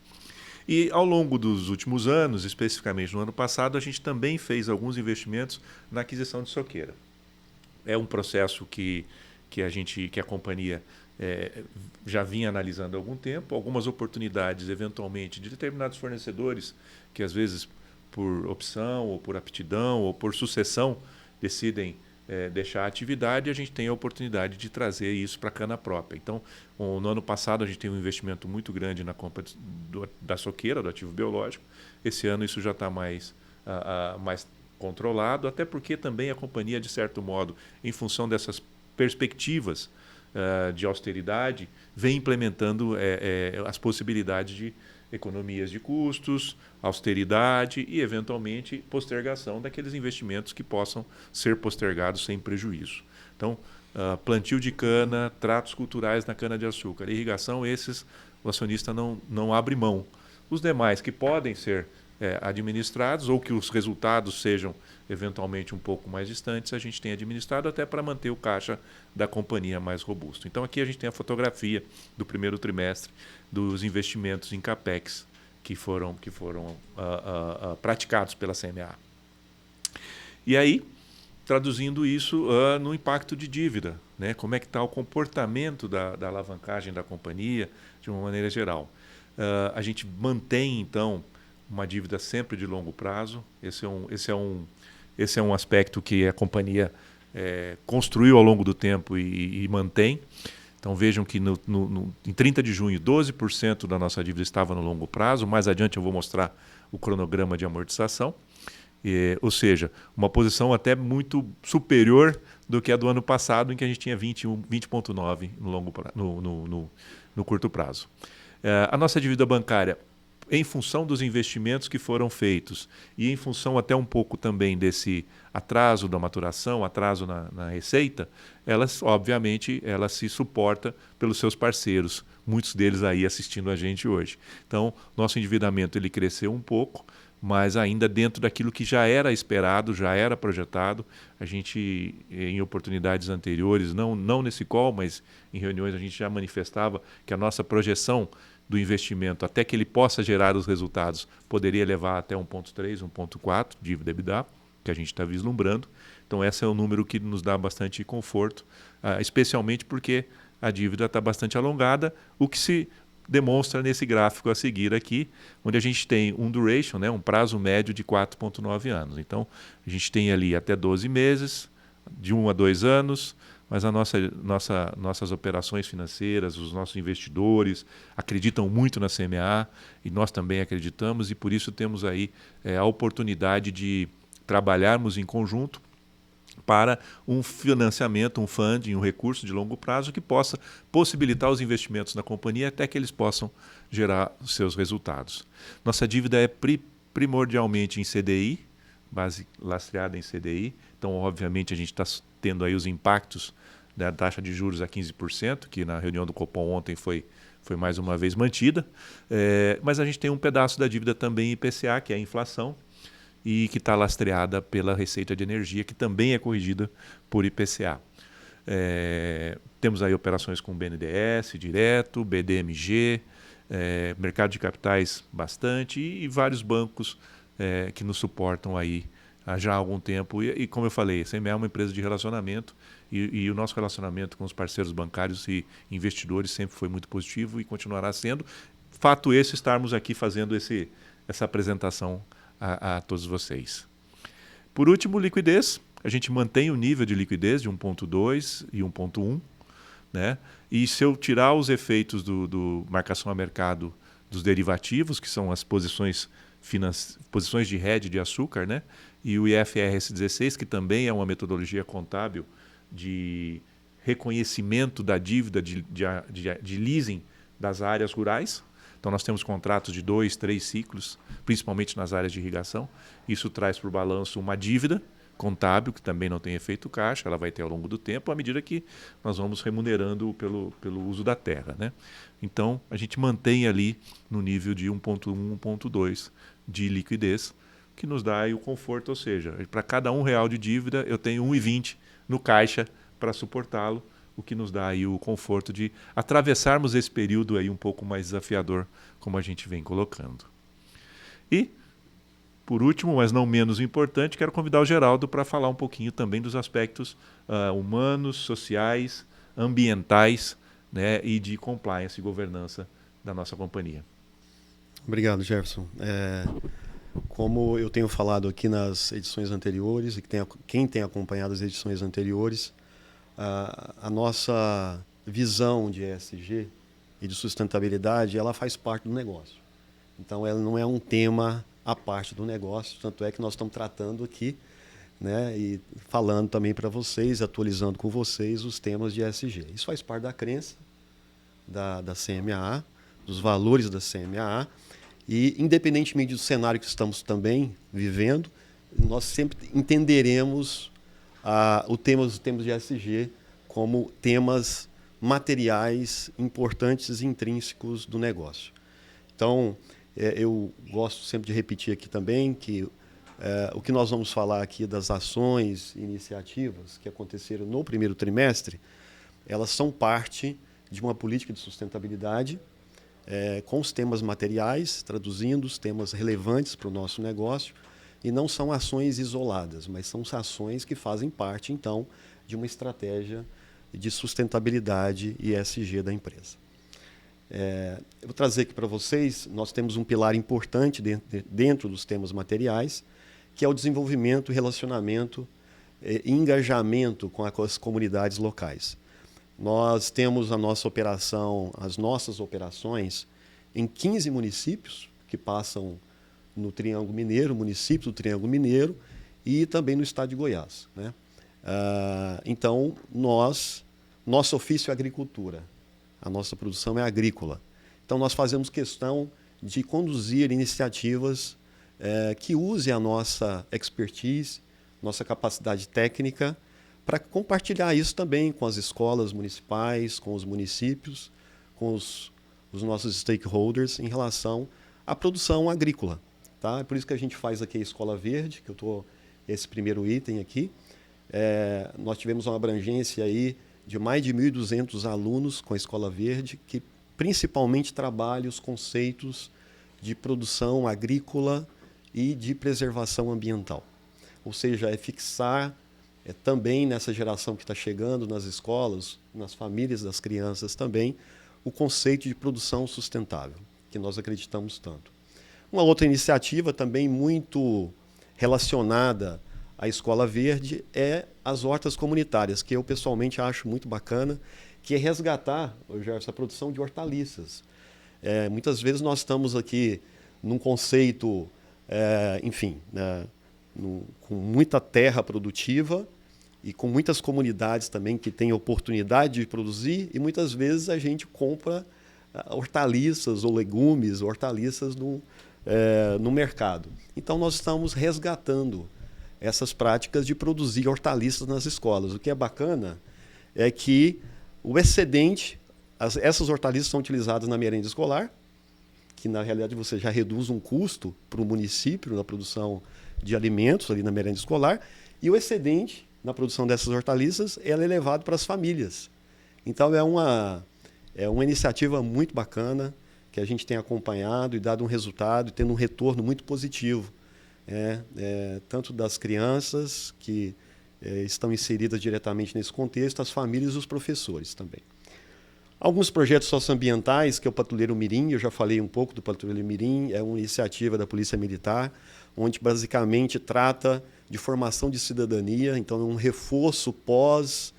E ao longo dos últimos anos, especificamente no ano passado, a gente também fez alguns investimentos na aquisição de soqueira. É um processo que a companhia já vinha analisando há algum tempo, algumas oportunidades, eventualmente, de determinados fornecedores que, às vezes, por opção, ou por aptidão, ou por sucessão, decidem deixar a atividade, e a gente tem a oportunidade de trazer isso para a cana própria. Então, no ano passado, a gente teve um investimento muito grande na compra da soqueira, do ativo biológico. Esse ano isso já está mais controlado, até porque também a companhia, de certo modo, em função dessas perspectivas de austeridade, vem implementando as possibilidades de economias de custos, austeridade e, eventualmente, postergação daqueles investimentos que possam ser postergados sem prejuízo. Então, plantio de cana, tratos culturais na cana-de-açúcar, irrigação, esses o acionista não abre mão. Os demais que podem ser administrados ou que os resultados sejam eventualmente um pouco mais distantes, a gente tem administrado até para manter o caixa da companhia mais robusto. Então aqui a gente tem a fotografia do primeiro trimestre dos investimentos em CAPEX que foram praticados pela CMA. E aí, traduzindo isso no impacto de dívida, né? Como é que está o comportamento da alavancagem da companhia de uma maneira geral. A gente mantém, então, uma dívida sempre de longo prazo. Esse é um aspecto que a companhia construiu ao longo do tempo e mantém. Então vejam que em 30 de junho, 12% da nossa dívida estava no longo prazo. Mais adiante eu vou mostrar o cronograma de amortização. Ou seja, uma posição até muito superior do que a do ano passado, em que a gente tinha 20,9% no curto prazo. A nossa dívida bancária em função dos investimentos que foram feitos e em função até um pouco também desse atraso da maturação, atraso na receita, obviamente, ela se suporta pelos seus parceiros, muitos deles aí assistindo a gente hoje. Então, nosso endividamento ele cresceu um pouco, mas ainda dentro daquilo que já era esperado, já era projetado. A gente, em oportunidades anteriores, não nesse call, mas em reuniões, a gente já manifestava que a nossa projeção do investimento, até que ele possa gerar os resultados, poderia levar até 1,3, 1,4 dívida EBITDA, que a gente está vislumbrando. Então, esse é um número que nos dá bastante conforto, especialmente porque a dívida está bastante alongada, o que se demonstra nesse gráfico a seguir aqui, onde a gente tem um duration, né, um prazo médio de 4,9 anos. Então, a gente tem ali até 12 meses, de 1 a 2 anos, mas nossas operações financeiras, os nossos investidores acreditam muito na CMA e nós também acreditamos, e por isso temos aí a oportunidade de trabalharmos em conjunto para um financiamento, um funding, um recurso de longo prazo que possa possibilitar os investimentos na companhia até que eles possam gerar os seus resultados. Nossa dívida é primordialmente em CDI, base lastreada em CDI, então obviamente a gente está tendo aí os impactos da taxa de juros a 15%, que na reunião do Copom ontem foi mais uma vez mantida, mas a gente tem um pedaço da dívida também em IPCA, que é a inflação, e que está lastreada pela receita de energia, que também é corrigida por IPCA. Temos aí operações com BNDES direto, BDMG, mercado de capitais bastante e vários bancos que nos suportam aí há já algum tempo. E como eu falei, a CMA é uma empresa de relacionamento e o nosso relacionamento com os parceiros bancários e investidores sempre foi muito positivo e continuará sendo. Fato esse, estarmos aqui fazendo essa apresentação a todos vocês. Por último, liquidez. A gente mantém o nível de liquidez de 1,2 e 1,1. Né? E se eu tirar os efeitos do marcação a mercado dos derivativos, que são as posições de hedge de açúcar, né? E o IFRS 16, que também é uma metodologia contábil de reconhecimento da dívida de leasing das áreas rurais. Então, nós temos contratos de 2, 3 ciclos, principalmente nas áreas de irrigação. Isso traz para o balanço uma dívida contábil, que também não tem efeito caixa, ela vai ter ao longo do tempo, à medida que nós vamos remunerando pelo uso da terra. Né? Então, a gente mantém ali no nível de 1,1, 1,2 de liquidez, que nos dá aí o conforto, ou seja, para cada R$1 de dívida, eu tenho 1,20 no caixa para suportá-lo, o que nos dá aí o conforto de atravessarmos esse período aí um pouco mais desafiador, como a gente vem colocando. E, por último, mas não menos importante, quero convidar o Geraldo para falar um pouquinho também dos aspectos humanos, sociais, ambientais, né, e de compliance e governança da nossa companhia. Obrigado, Jefferson. Como eu tenho falado aqui nas edições anteriores, e quem tem acompanhado as edições anteriores, a nossa visão de ESG e de sustentabilidade, ela faz parte do negócio. Então, ela não é um tema à parte do negócio, tanto é que nós estamos tratando aqui, né, e falando também para vocês, atualizando com vocês os temas de ESG. Isso faz parte da crença da CMA, dos valores da CMA, e independentemente do cenário que estamos também vivendo, nós sempre entenderemos os temas de ESG como temas materiais importantes e intrínsecos do negócio. Então, eu gosto sempre de repetir aqui também que o que nós vamos falar aqui das ações e iniciativas que aconteceram no primeiro trimestre, elas são parte de uma política de sustentabilidade com os temas materiais, traduzindo os temas relevantes para o nosso negócio, e não são ações isoladas, mas são ações que fazem parte, então, de uma estratégia de sustentabilidade e ESG da empresa. Eu vou trazer aqui para vocês, nós temos um pilar importante dentro dos temas materiais, que é o desenvolvimento, relacionamento e engajamento com as comunidades locais. Nós temos a nossa operação, as nossas operações em 15 municípios que passam no Triângulo Mineiro, município do Triângulo Mineiro, e também no estado de Goiás. Né? Então, nosso ofício é agricultura, a nossa produção é agrícola. Então, nós fazemos questão de conduzir iniciativas que usem a nossa expertise, nossa capacidade técnica, para compartilhar isso também com as escolas municipais, com os municípios, com os nossos stakeholders em relação à produção agrícola. Tá? É por isso que a gente faz aqui a Escola Verde, que eu estou esse primeiro item aqui. Nós tivemos uma abrangência aí de mais de 1.200 alunos com a Escola Verde, que principalmente trabalha os conceitos de produção agrícola e de preservação ambiental. Ou seja, é fixar também nessa geração que está chegando nas escolas, nas famílias das crianças também, o conceito de produção sustentável, que nós acreditamos tanto. Uma outra iniciativa também muito relacionada à Escola Verde é as hortas comunitárias, que eu pessoalmente acho muito bacana, que é resgatar, Jefferson, a produção de hortaliças. Muitas vezes nós estamos aqui num conceito, com muita terra produtiva e com muitas comunidades também que têm oportunidade de produzir, e muitas vezes a gente compra hortaliças ou legumes, hortaliças no mercado. Então nós estamos resgatando essas práticas de produzir hortaliças nas escolas. O que é bacana é que o excedente, essas hortaliças são utilizadas na merenda escolar, que na realidade você já reduz um custo para o município na produção de alimentos ali na merenda escolar, e o excedente na produção dessas hortaliças ela é levado para as famílias. Então é uma iniciativa muito bacana que a gente tem acompanhado e dado um resultado e tendo um retorno muito positivo, tanto das crianças que estão inseridas diretamente nesse contexto, as famílias e os professores também. Alguns projetos socioambientais, que é o Patrulheiro Mirim, eu já falei um pouco do Patrulheiro Mirim, é uma iniciativa da Polícia Militar, onde basicamente trata de formação de cidadania, então é um reforço pós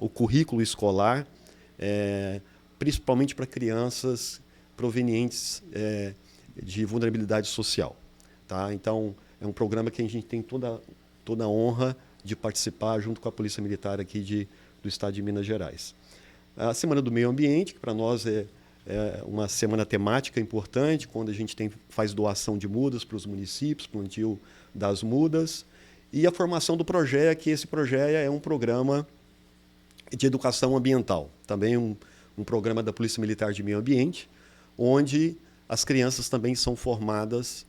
o currículo escolar, principalmente para crianças provenientes de vulnerabilidade social. Tá? Então, é um programa que a gente tem toda a honra de participar junto com a Polícia Militar aqui do Estado de Minas Gerais. A Semana do Meio Ambiente, que para nós é uma semana temática importante, quando a gente faz doação de mudas para os municípios, plantio das mudas, e a formação do PROGEA, que esse PROGEA é um programa de educação ambiental, também um programa da Polícia Militar de Meio Ambiente, onde as crianças também são formadas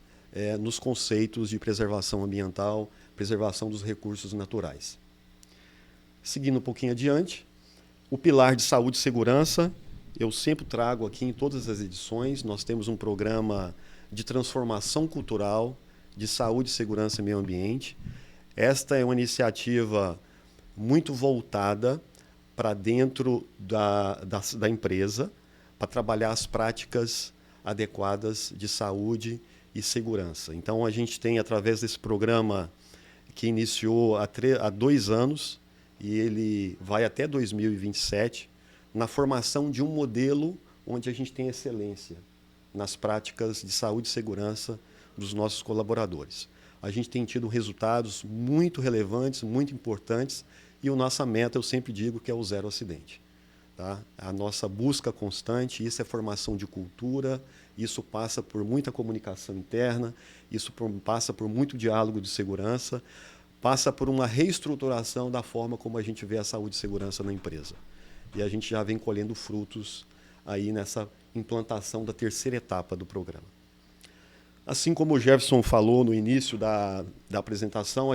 nos conceitos de preservação ambiental, preservação dos recursos naturais. Seguindo um pouquinho adiante, o pilar de saúde e segurança, eu sempre trago aqui em todas as edições, nós temos um programa de transformação cultural, de saúde, segurança e meio ambiente. Esta é uma iniciativa muito voltada para dentro da empresa, para trabalhar as práticas adequadas de saúde e segurança. Então, a gente tem, através desse programa que iniciou há 2 anos, e ele vai até 2027, na formação de um modelo onde a gente tem excelência nas práticas de saúde e segurança dos nossos colaboradores. A gente tem tido resultados muito relevantes, muito importantes, e a nossa meta, eu sempre digo, que é o 0 acidente. Tá? A nossa busca constante, isso é formação de cultura, isso passa por muita comunicação interna, isso passa por muito diálogo de segurança, passa por uma reestruturação da forma como a gente vê a saúde e segurança na empresa. E a gente já vem colhendo frutos aí nessa implantação da 3ª etapa do programa. Assim como o Jefferson falou no início da apresentação,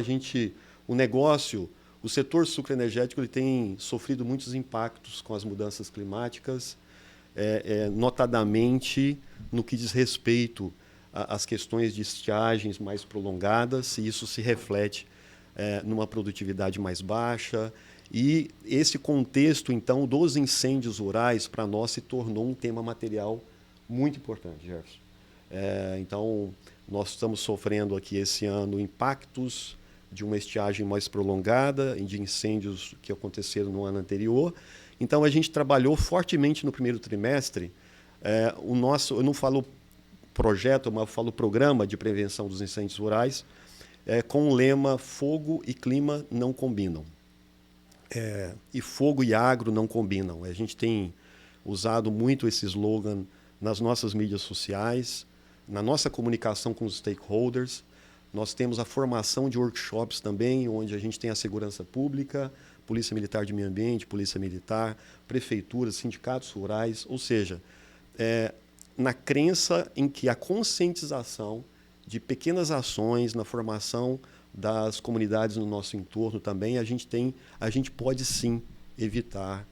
o setor sucroenergético ele tem sofrido muitos impactos com as mudanças climáticas, notadamente no que diz respeito às questões de estiagens mais prolongadas, e isso se reflete numa produtividade mais baixa. E esse contexto, então, dos incêndios rurais, para nós, se tornou um tema material muito importante, Jefferson. Então, nós estamos sofrendo aqui esse ano impactos de uma estiagem mais prolongada, de incêndios que aconteceram no ano anterior. Então, a gente trabalhou fortemente no primeiro trimestre. Eu não falo projeto, mas eu falo programa de prevenção dos incêndios rurais, com o lema fogo e clima não combinam. E fogo e agro não combinam. A gente tem usado muito esse slogan nas nossas mídias sociais, na nossa comunicação com os stakeholders. Nós temos a formação de workshops também, onde a gente tem a segurança pública, Polícia Militar de Meio Ambiente, Polícia Militar, prefeituras, sindicatos rurais, ou seja, na crença em que a conscientização de pequenas ações na formação das comunidades no nosso entorno também, a gente pode sim evitar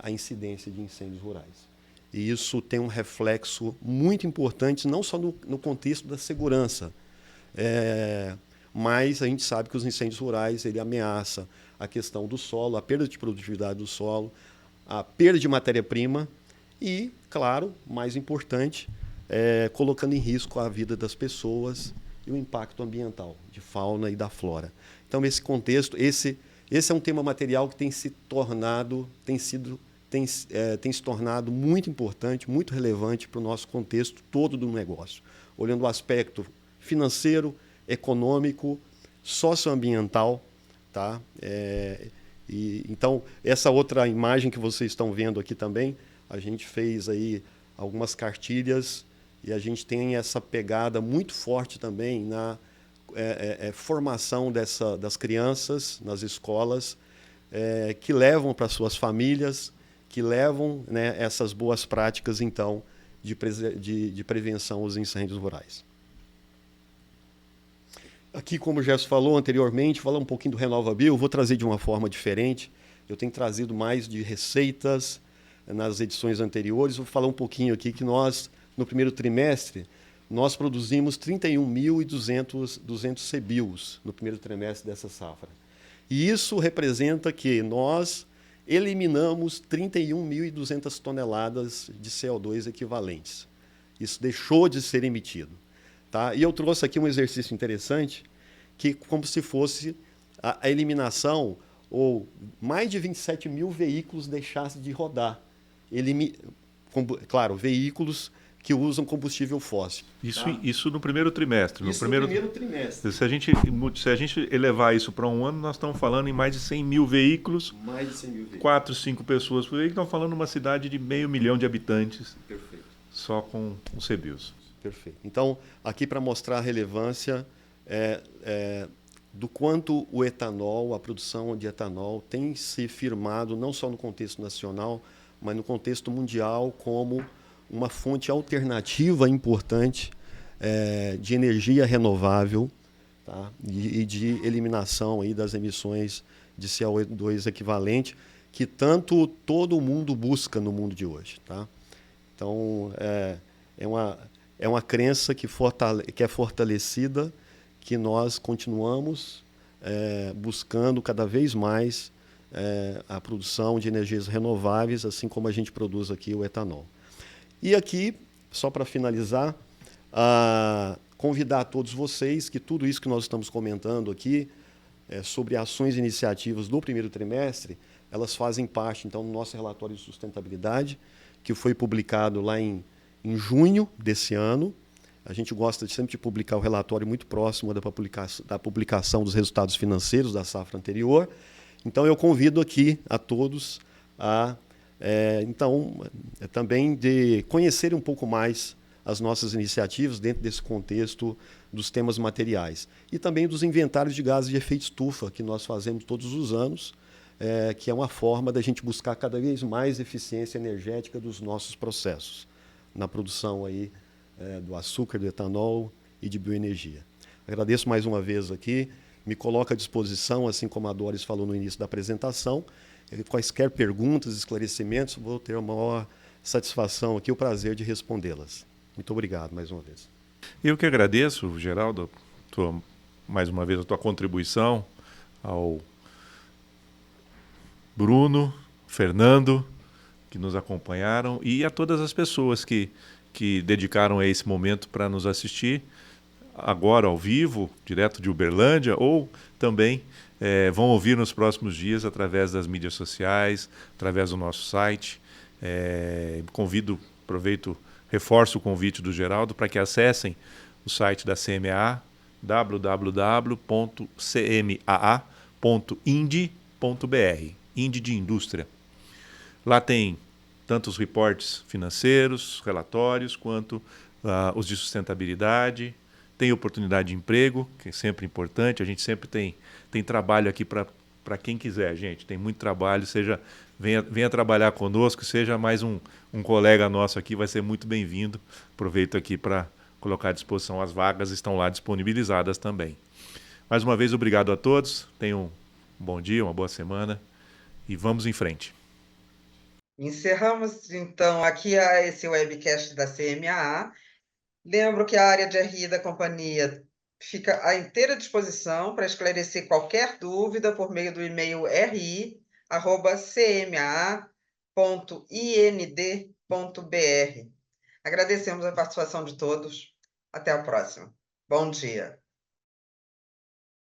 a incidência de incêndios rurais. E isso tem um reflexo muito importante, não só no contexto da segurança, mas a gente sabe que os incêndios rurais ele ameaçam a questão do solo, a perda de produtividade do solo, a perda de matéria-prima e, claro, mais importante, colocando em risco a vida das pessoas e o impacto ambiental, de fauna e da flora. Então, nesse contexto, esse é um tema material que tem se tornado muito importante, muito relevante para o nosso contexto todo do negócio, olhando o aspecto financeiro, econômico, socioambiental, tá? Então, essa outra imagem que vocês estão vendo aqui também, a gente fez aí algumas cartilhas e a gente tem essa pegada muito forte também na formação das crianças nas escolas, que levam para suas famílias, que levam, né, essas boas práticas, então, de prevenção aos incêndios rurais. Aqui, como o Gerson falou anteriormente, falar um pouquinho do RenovaBio, vou trazer de uma forma diferente. Eu tenho trazido mais de receitas nas edições anteriores. Vou falar um pouquinho aqui que nós, no primeiro trimestre, nós produzimos 31.200 CBIOs no primeiro trimestre dessa safra. E isso representa que nós eliminamos 31.200 toneladas de CO2 equivalentes. Isso deixou de ser emitido. Tá? E eu trouxe aqui um exercício interessante, que como se fosse a eliminação, ou mais de 27 mil veículos deixassem de rodar. Claro, veículos que usam combustível fóssil. Isso no primeiro trimestre. No primeiro trimestre. Se a gente elevar isso para um ano, nós estamos falando em mais de 100 mil veículos. Mais de 100 mil veículos. 4, 5 pessoas por veículo. Estamos falando de uma cidade de 500 mil de habitantes. Perfeito. Só com os CBIOs. Perfeito. Então, aqui para mostrar a relevância do quanto o etanol, a produção de etanol, tem se firmado, não só no contexto nacional, mas no contexto mundial, como uma fonte alternativa importante de energia renovável, tá? E de eliminação aí das emissões de CO2 equivalente, que tanto todo mundo busca no mundo de hoje. Tá? Então, é uma crença que é fortalecida, que nós continuamos buscando cada vez mais a produção de energias renováveis, assim como a gente produz aqui o etanol. E aqui, só para finalizar, convidar todos vocês que tudo isso que nós estamos comentando aqui, sobre ações e iniciativas do primeiro trimestre, elas fazem parte, então, do nosso relatório de sustentabilidade, que foi publicado lá em junho desse ano. A gente gosta sempre de publicar o relatório muito próximo da publicação dos resultados financeiros da safra anterior. Então, eu convido aqui a todos também de conhecerem um pouco mais as nossas iniciativas dentro desse contexto dos temas materiais. E também dos inventários de gases de efeito estufa, que nós fazemos todos os anos, que é uma forma da gente buscar cada vez mais eficiência energética dos nossos processos, na produção aí, do açúcar, do etanol e de bioenergia. Agradeço mais uma vez aqui, me coloco à disposição, assim como a Doris falou no início da apresentação. Quaisquer perguntas, esclarecimentos, vou ter a maior satisfação aqui, o prazer de respondê-las. Muito obrigado mais uma vez. Eu que agradeço, Geraldo, mais uma vez a tua contribuição, ao Bruno, Fernando, que nos acompanharam, e a todas as pessoas que dedicaram a esse momento para nos assistir, agora ao vivo, direto de Uberlândia, ou também vão ouvir nos próximos dias através das mídias sociais, através do nosso site. Reforço o convite do Geraldo para que acessem o site da CMAA, www.cmaa.ind.br, Ind de indústria. Lá tem tanto os reportes financeiros, relatórios, quanto os de sustentabilidade. Tem oportunidade de emprego, que é sempre importante. A gente sempre tem trabalho aqui para quem quiser, gente. Tem muito trabalho, venha trabalhar conosco, seja mais um colega nosso aqui, vai ser muito bem-vindo. Aproveito aqui para colocar à disposição as vagas, estão lá disponibilizadas também. Mais uma vez, obrigado a todos. Tenham um bom dia, uma boa semana e vamos em frente. Encerramos, então, aqui esse webcast da CMAA. Lembro que a área de RI da companhia fica à inteira disposição para esclarecer qualquer dúvida por meio do e-mail ri@cmaa.ind.br. Agradecemos a participação de todos. Até a próxima. Bom dia.